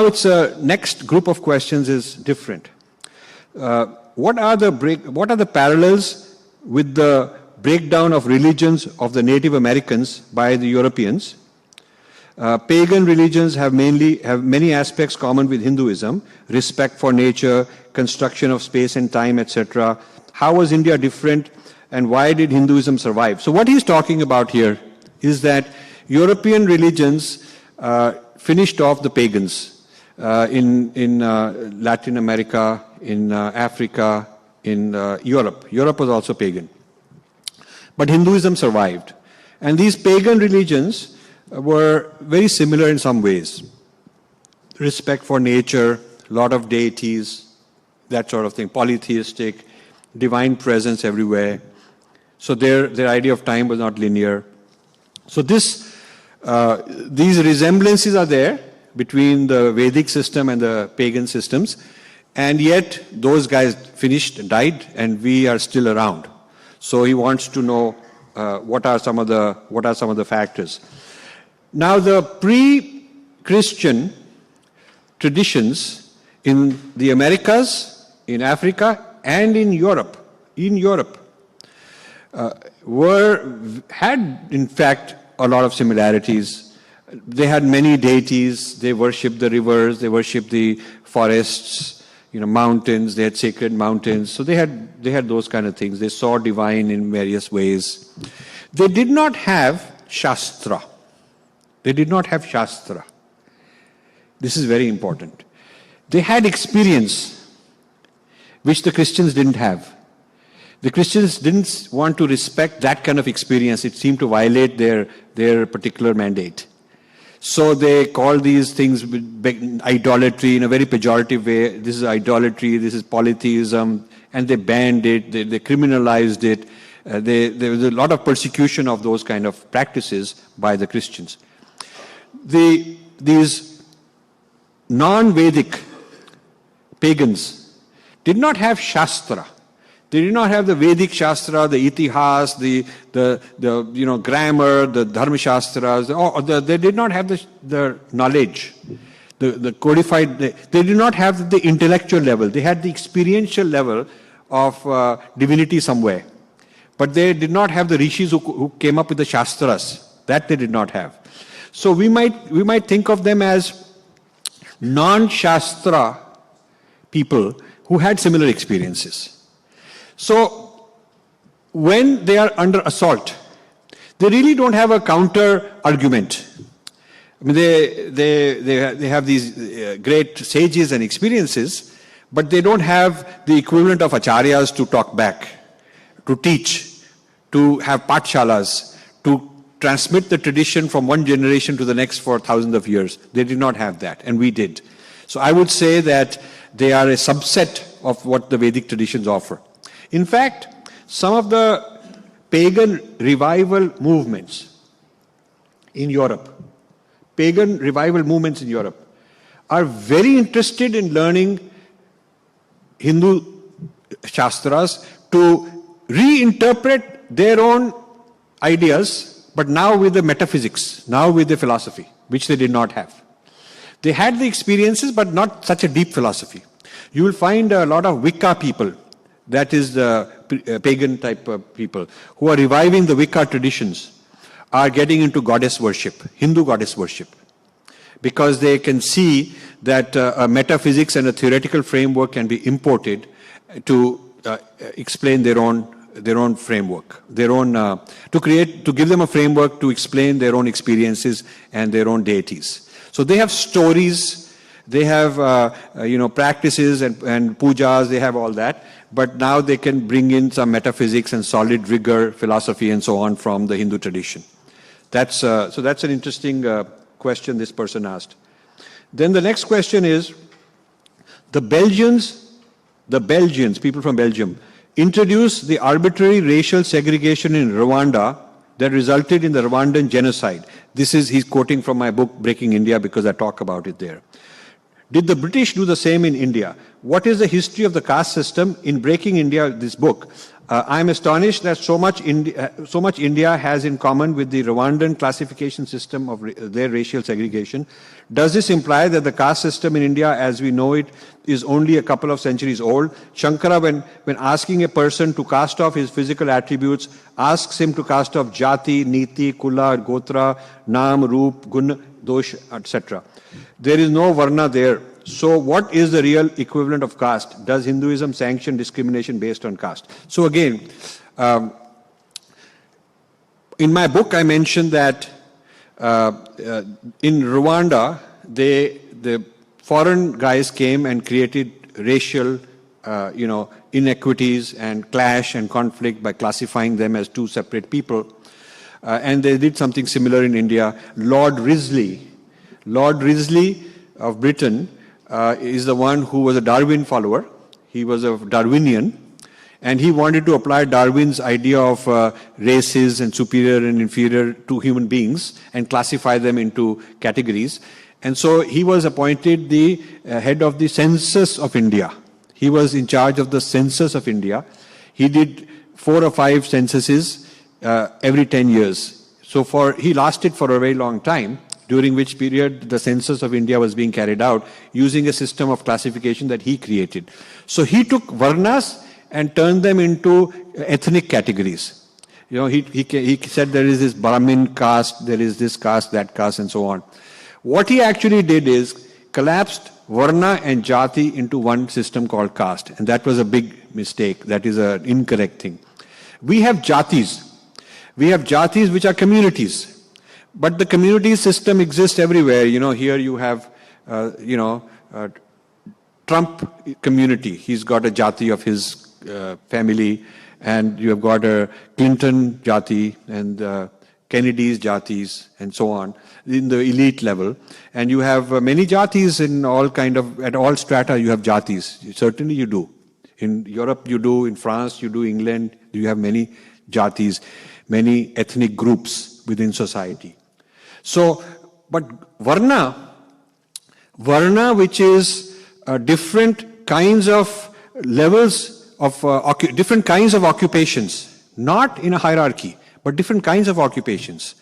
its next group of questions is different. What are the parallels with the breakdown of religions of the Native Americans by the Europeans? Pagan religions have many aspects common with Hinduism: respect for nature, construction of space and time, etc. How was India different, and why did Hinduism survive? So what he's talking about here is that European religions finished off the pagans in Latin America, in Africa, in Europe. Europe was also pagan. But Hinduism survived. And these pagan religions were very similar in some ways. Respect for nature, a lot of deities, that sort of thing, polytheistic, divine presence everywhere. So their idea of time was not linear. So these resemblances are there between the Vedic system and the pagan systems, and yet those guys finished, died, and we are still around. So he wants to know what are some of the factors. Now, the pre-Christian traditions in the Americas, in Africa, and in Europe, had in fact a lot of similarities. They had many deities. They worshipped the rivers. They worshipped the forests, mountains. They had sacred mountains. So they had those kind of things. They saw divine in various ways. They did not have Shastra. They did not have Shastra. This is very important. They had experience, which the Christians didn't have. The Christians didn't want to respect that kind of experience. It seemed to violate their particular mandate. So they call these things idolatry in a very pejorative way. This is idolatry, this is polytheism, and they banned it, they criminalized it. There was a lot of persecution of those kind of practices by the Christians. These non-Vedic pagans did not have Shastra. They did not have the Vedic Shastra, the Itihas, the grammar, the Dharma Shastras. They did not have the knowledge, the codified. They did not have the intellectual level. They had the experiential level of divinity somewhere. But they did not have the rishis who came up with the Shastras. That they did not have. So we might think of them as non-Shastra people who had similar experiences. So when they are under assault, they really don't have a counter argument. I mean, they have these great sages and experiences, but they don't have the equivalent of acharyas to talk back, to teach, to have pathshalas, to transmit the tradition from one generation to the next for thousands of years. They did not have that, and we did. So I would say that they are a subset of what the Vedic traditions offer. In fact, some of the pagan revival movements in Europe, are very interested in learning Hindu Shastras to reinterpret their own ideas, but now with the metaphysics, now with the philosophy, which they did not have. They had the experiences, but not such a deep philosophy. You will find a lot of Wicca people, that is the pagan type of people, who are reviving the Wicca traditions, are getting into goddess worship, Hindu goddess worship, because they can see that a metaphysics and a theoretical framework can be imported to explain their own framework, to give them a framework to explain their own experiences and their own deities. So they have stories, they have practices and pujas, they have all that, but now they can bring in some metaphysics and solid rigor, philosophy and so on from the Hindu tradition. So that's an interesting question this person asked. Then the next question is, the Belgians, people from Belgium, introduced the arbitrary racial segregation in Rwanda that resulted in the Rwandan genocide. He's quoting from my book, Breaking India, because I talk about it there. Did the British do the same in India? What is the history of the caste system? In Breaking India, this book, I'm astonished that so much India has in common with the Rwandan classification system of their racial segregation. Does this imply that the caste system in India as we know it is only a couple of centuries old? Shankara, when asking a person to cast off his physical attributes, asks him to cast off jati, niti, kula, gotra, naam, roop, gun, dosh, etc. There is no varna there. So what is the real equivalent of caste? Does Hinduism sanction discrimination based on caste? So again, in my book I mentioned that in Rwanda, the foreign guys came and created racial inequities and clash and conflict by classifying them as two separate people. And they did something similar in India. Lord Risley of Britain is the one who was a Darwin follower. He was a Darwinian, and he wanted to apply Darwin's idea of races and superior and inferior to human beings and classify them into categories. And so he was appointed the head of the census of India. He was in charge of the census of India. He did 4 or 5 censuses every 10 years. So he lasted for a very long time, during which period the census of India was being carried out using a system of classification that he created. So he took varnas and turned them into ethnic categories. He said there is this Brahmin caste, there is this caste, that caste, and so on. What he actually did is collapsed varna and jati into one system called caste, and that was a big mistake. That is an incorrect thing. We have jatis. We have jatis which are communities. But the community system exists everywhere. Here you have, Trump community. He's got a jati of his family, and you have got a Clinton jati and Kennedy's jatis and so on in the elite level. And you have many jatis in at all strata you have jatis. Certainly you do. In Europe you do, in France you do, England you have many jatis, many ethnic groups within society. So, but varna which is different kinds of levels of different kinds of occupations, not in a hierarchy, but different kinds of occupations,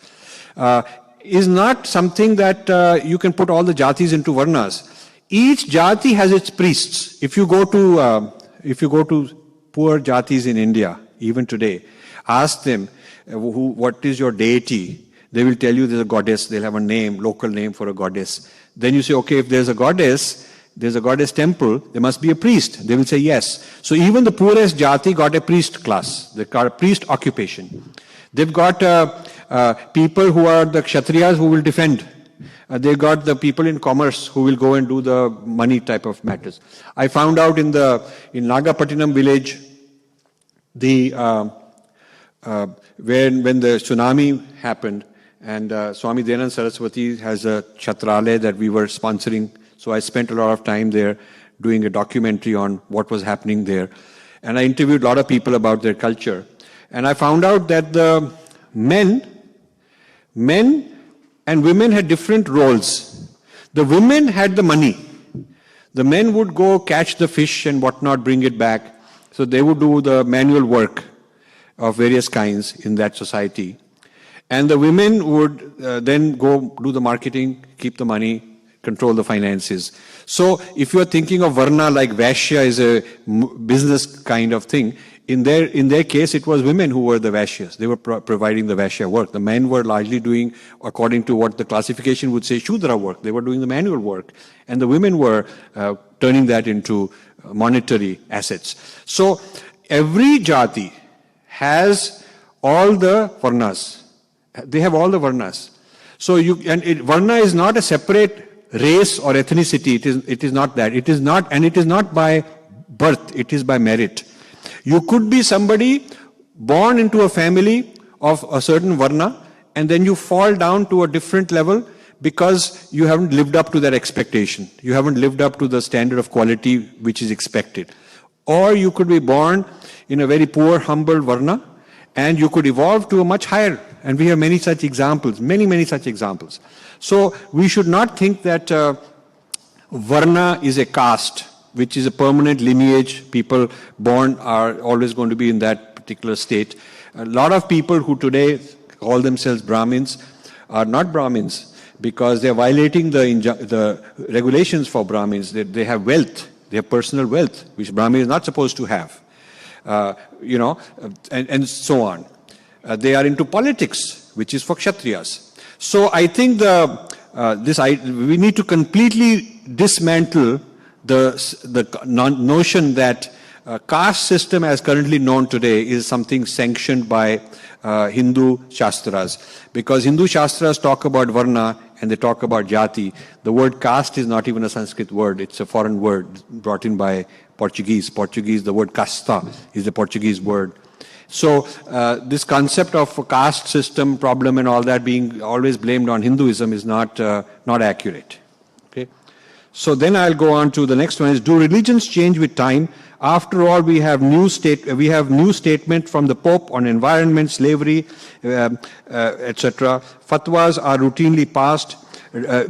is not something that you can put all the jatis into varnas. Each jati has its priests. If you go to poor jatis in India, even today, ask them what is your deity. They will tell you there's a goddess. They'll have a name, local name for a goddess. Then you say, okay, if there's a goddess temple, there must be a priest. They will say yes. So even the poorest jati got a priest class. They got a priest occupation. They've got people who are the kshatriyas who will defend. They've got the people in commerce who will go and do the money type of matters. I found out in Nagapattinam village, when the tsunami happened, and Swami Dayanand Saraswati has a Chhatralaya that we were sponsoring. So I spent a lot of time there doing a documentary on what was happening there. And I interviewed a lot of people about their culture. And I found out that the men and women had different roles. The women had the money. The men would go catch the fish and whatnot, bring it back. So they would do the manual work of various kinds in that society. And the women would then go do the marketing, keep the money, control the finances. So if you are thinking of varna like Vaishya is a business kind of thing, in their case it was women who were the Vaishyas. They were providing the Vaishya work. The men were largely doing, according to what the classification would say, Shudra work. They were doing the manual work. And the women were turning that into monetary assets. So every jati has all the varnas. They have all the varnas. So varna is not a separate race or ethnicity. It is not that. It is not by birth. It is by merit. You could be somebody born into a family of a certain varna, and then you fall down to a different level because you haven't lived up to that expectation. You haven't lived up to the standard of quality which is expected. Or you could be born in a very poor, humble varna, and you could evolve to a much higher. And we have many such examples, many such examples. So we should not think that varna is a caste, which is a permanent lineage. People born are always going to be in that particular state. A lot of people who today call themselves Brahmins are not Brahmins because they're violating the regulations for Brahmins. They have wealth, they have personal wealth, which Brahmin is not supposed to have, and so on. They are into politics, which is for Kshatriyas. So I think we need to completely dismantle the notion that caste system as currently known today is something sanctioned by Hindu Shastras. Because Hindu Shastras talk about Varna and they talk about Jati. The word caste is not even a Sanskrit word. It's a foreign word brought in by Portuguese. The word casta is the Portuguese word. So this concept of a caste system problem and all that being always blamed on Hinduism is not accurate. Okay. So then I'll go on to the next one is, do religions change with time? After all, we have new statement from the Pope on environment, slavery, etc. Fatwas are routinely passed,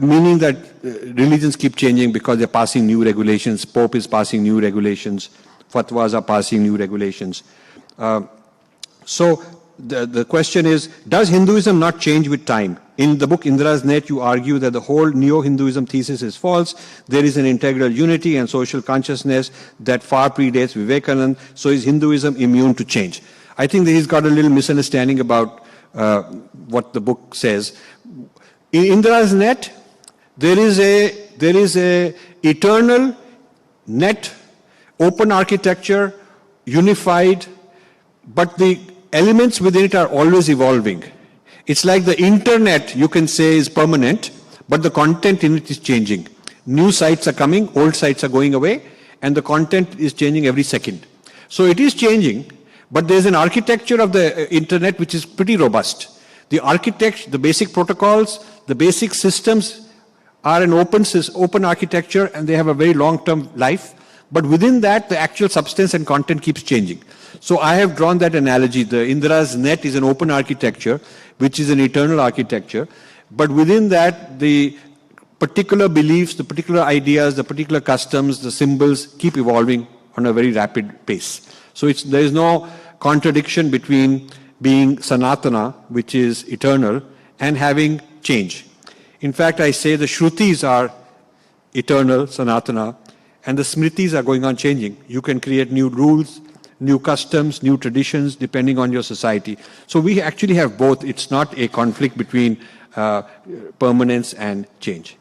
meaning that religions keep changing because they're passing new regulations. Pope is passing new regulations. Fatwas are passing new regulations. So the question is, does Hinduism not change with time? In the book Indra's Net, you argue that the whole Neo-Hinduism thesis is false. There is an integral unity and social consciousness that far predates Vivekananda. So is Hinduism immune to change? I think that he's got a little misunderstanding about what the book says. In Indra's Net, there is a eternal net, open architecture, unified, but the elements within it are always evolving. It's like the internet, you can say, is permanent, but the content in it is changing. New sites are coming, old sites are going away, and the content is changing every second. So it is changing, but there's an architecture of the internet which is pretty robust. The architecture, the basic protocols, the basic systems are an open architecture, and they have a very long-term life. But within that, the actual substance and content keeps changing. So I have drawn that analogy. The Indra's Net is an open architecture, which is an eternal architecture. But within that, the particular beliefs, the particular ideas, the particular customs, the symbols keep evolving on a very rapid pace. So there is no contradiction between being Sanatana, which is eternal, and having change. In fact, I say the Shrutis are eternal, Sanatana, and the Smritis are going on changing. You can create new rules, new customs, new traditions, depending on your society. So we actually have both. It's not a conflict between permanence and change.